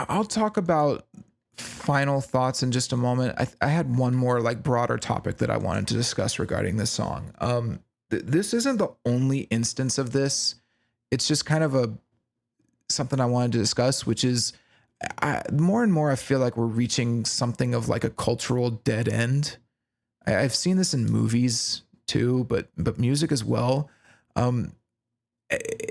I'll talk about final thoughts in just a moment. I had one more like broader topic that I wanted to discuss regarding this song. This isn't the only instance of this. It's just kind of a something I wanted to discuss, which is more and more I feel like we're reaching something of like a cultural dead end. I've seen this in movies too, but music as well. Um,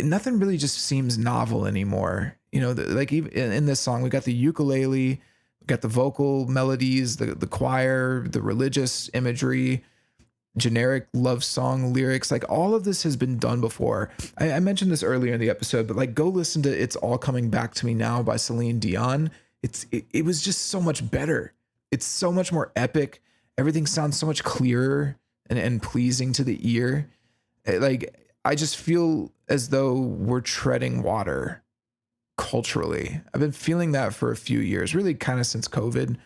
Nothing really just seems novel anymore. Like even in this song, we got the ukulele, we got the vocal melodies, the choir, the religious imagery, generic love song lyrics. Like all of this has been done before. I mentioned this earlier in the episode, but like go listen to "It's All Coming Back to Me Now" by Celine Dion. It was just so much better. It's so much more epic. Everything sounds so much clearer and pleasing to the ear. Like I just feel as though we're treading water culturally. I've been feeling that for a few years, really kind of since COVID,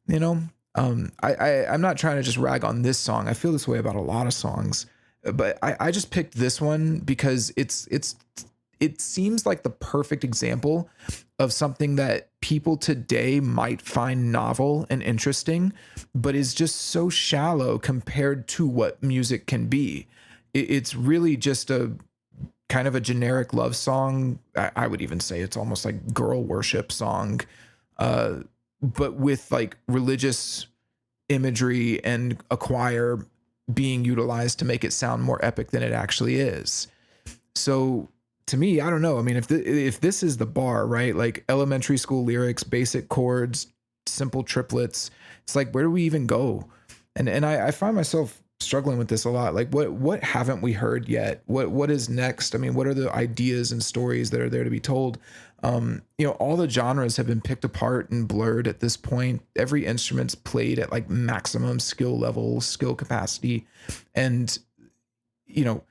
you know. I'm not trying to just rag on this song. I feel this way about a lot of songs, but I just picked this one because it seems like the perfect example of something that people today might find novel and interesting, but is just so shallow compared to what music can be. It's really just a kind of a generic love song. I would even say it's almost like girl worship song, uh, but with like religious imagery and a choir being utilized to make it sound more epic than it actually is. So to me, I don't know. I mean, if this is the bar, right? Like elementary school lyrics, basic chords, simple triplets. It's like where do we even go? And I find myself struggling with this a lot. Like what haven't we heard yet? What is next? I mean, what are the ideas and stories that are there to be told? All the genres have been picked apart and blurred at this point. Every instrument's played at like maximum skill level, skill capacity. And, you know,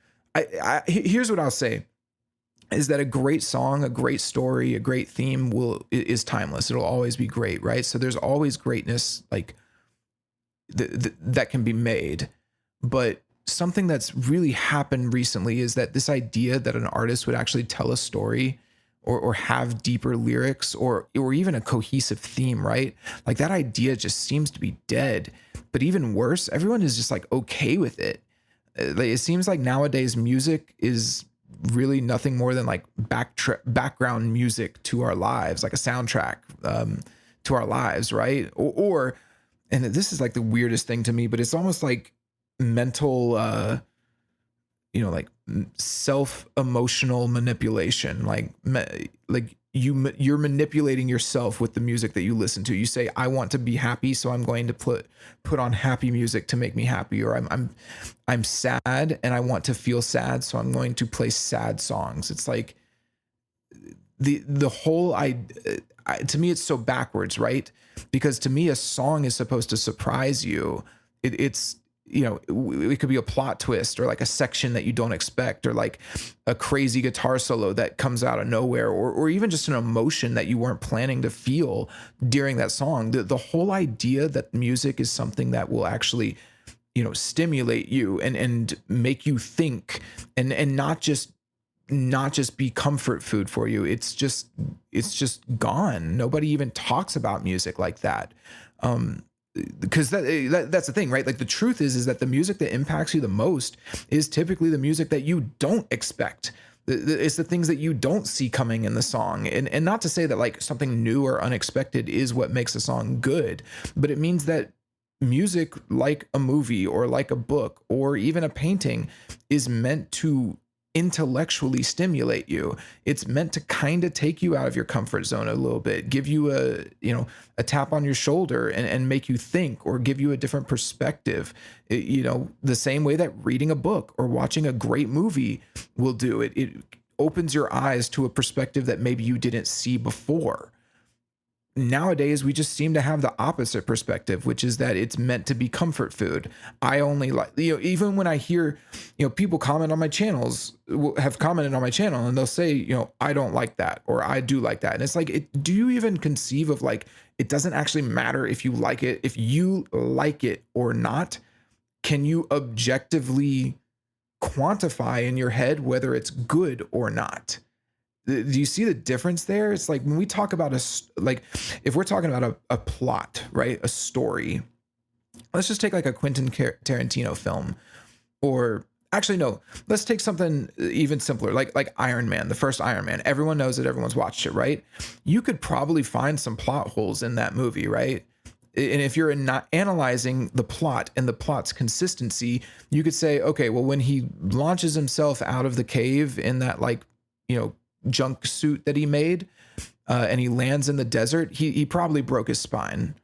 here's what I'll say is that a great song, a great story, a great theme is timeless. It'll always be great, right? So there's always greatness like that can be made. But something that's really happened recently is that this idea that an artist would actually tell a story or have deeper lyrics or even a cohesive theme, right? Like that idea just seems to be dead. But even worse, everyone is just like okay with it. Like, it seems like nowadays music is really nothing more than like background music to our lives, like a soundtrack to our lives, right? And this is like the weirdest thing to me, but it's almost like mental like self emotional manipulation, like you're manipulating yourself with the music that you listen to. You say I want to be happy, so I'm going to put on happy music to make me happy, or I'm sad and I want to feel sad, so I'm going to play sad songs. It's like the whole to me it's so backwards, right? Because to me a song is supposed to surprise you. It's it could be a plot twist or like a section that you don't expect, or like a crazy guitar solo that comes out of nowhere, or even just an emotion that you weren't planning to feel during that song. The whole idea that music is something that will actually stimulate you and make you think, and not just be comfort food for you. It's just gone. Nobody even talks about music like that. Because that's the thing, right? Like the truth is that the music that impacts you the most is typically the music that you don't expect. It's the things that you don't see coming in the song. And not to say that like something new or unexpected is what makes a song good, but it means that music, like a movie or like a book or even a painting, is meant to intellectually stimulate you. It's meant to kind of take you out of your comfort zone a little bit, give you a tap on your shoulder and make you think, or give you a different perspective. The same way that reading a book or watching a great movie will do. It opens your eyes to a perspective that maybe you didn't see before. Nowadays we just seem to have the opposite perspective, which is that it's meant to be comfort food. I only like, even when I hear people comment on my channels, have commented on my channel, and they'll say I don't like that, or I do like that. And it's like, do you even conceive of like, it doesn't actually matter if you like it or not? Can you objectively quantify in your head whether it's good or not? Do you see the difference there? It's like when we talk about like if we're talking about a plot, right? A story. Let's just take like a Quentin Tarantino film, or actually no, let's take something even simpler, like Iron Man, the first Iron Man. Everyone knows it, everyone's watched it, right? You could probably find some plot holes in that movie, right? And if you're not analyzing the plot and the plot's consistency, you could say, okay, well, when he launches himself out of the cave in that, like, you know, junk suit that he made, and he lands in the desert, he probably broke his spine.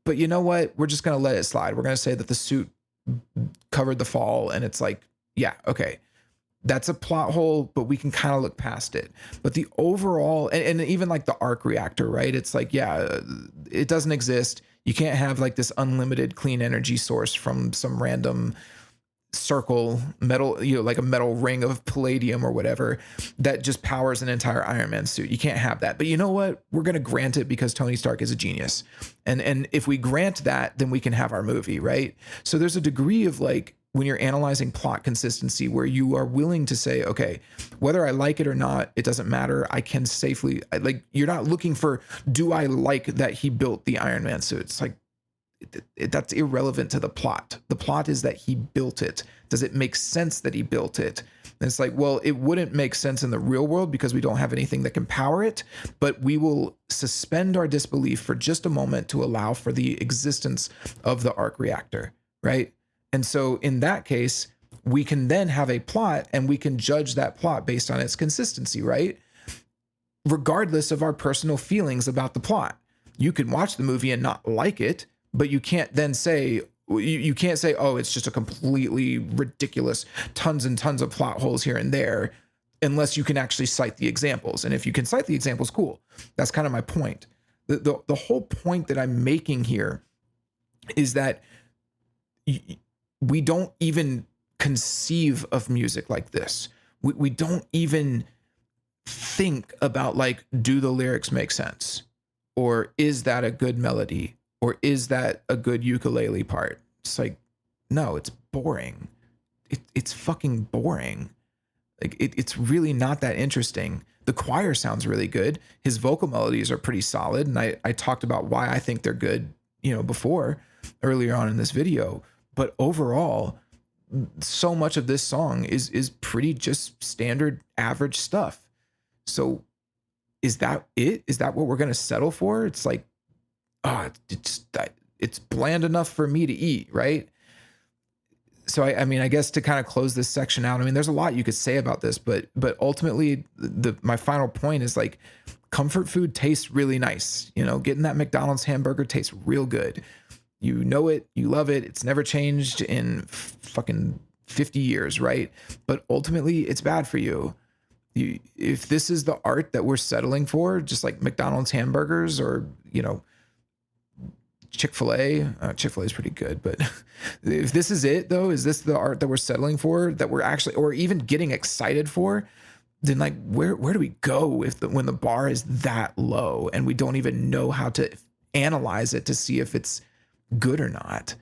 But you know what? We're just gonna let it slide. We're gonna say that the suit covered the fall, and it's like, yeah, okay, that's a plot hole, but we can kind of look past it. But the overall, and even like the arc reactor, right? It's like, yeah, it doesn't exist. You can't have like this unlimited clean energy source from some random circle metal, you know, like a metal ring of palladium or whatever that just powers an entire Iron Man suit. You can't have that. But you know what? We're going to grant it because Tony Stark is a genius. And if we grant that, then we can have our movie, right? So there's a degree of like, when you're analyzing plot consistency where you are willing to say, okay, whether I like it or not, it doesn't matter. I can safely, like, you're not looking for, do I like that he built the Iron Man suit? It's like, that's irrelevant to the plot. The plot is that he built it. Does it make sense that he built it? And it's like, well, it wouldn't make sense in the real world because we don't have anything that can power it, but we will suspend our disbelief for just a moment to allow for the existence of the arc reactor, right? And so in that case, we can then have a plot and we can judge that plot based on its consistency, right? Regardless of our personal feelings about the plot. You can watch the movie and not like it, but you can't then say, you can't say, oh, it's just a completely ridiculous, tons and tons of plot holes here and there, unless you can actually cite the examples. And if you can cite the examples, cool. That's kind of my point. The whole point that I'm making here is that we don't even conceive of music like this. We don't even think about, like, do the lyrics make sense? Or is that a good melody? Or is that a good ukulele part? It's like, no, it's boring. It's fucking boring. Like, it's really not that interesting. The choir sounds really good. His vocal melodies are pretty solid. And I talked about why I think they're good, you know, before, earlier on in this video. But overall, so much of this song is pretty just standard average stuff. So is that it? Is that what we're going to settle for? It's like, it's bland enough for me to eat, right? So I mean, I guess to kind of close this section out, I mean, there's a lot you could say about this, but ultimately, my final point is, like, comfort food tastes really nice. You know, getting that McDonald's hamburger tastes real good. You know it, you love it. It's never changed in fucking 50 years, right? But ultimately, it's bad for you. If this is the art that we're settling for, just like McDonald's hamburgers, or, you know, Chick-fil-A is pretty good, but if this is it, though, is this the art that we're settling for, that we're actually, or even getting excited for, then, like, where do we go when the bar is that low and we don't even know how to analyze it to see if it's good or not?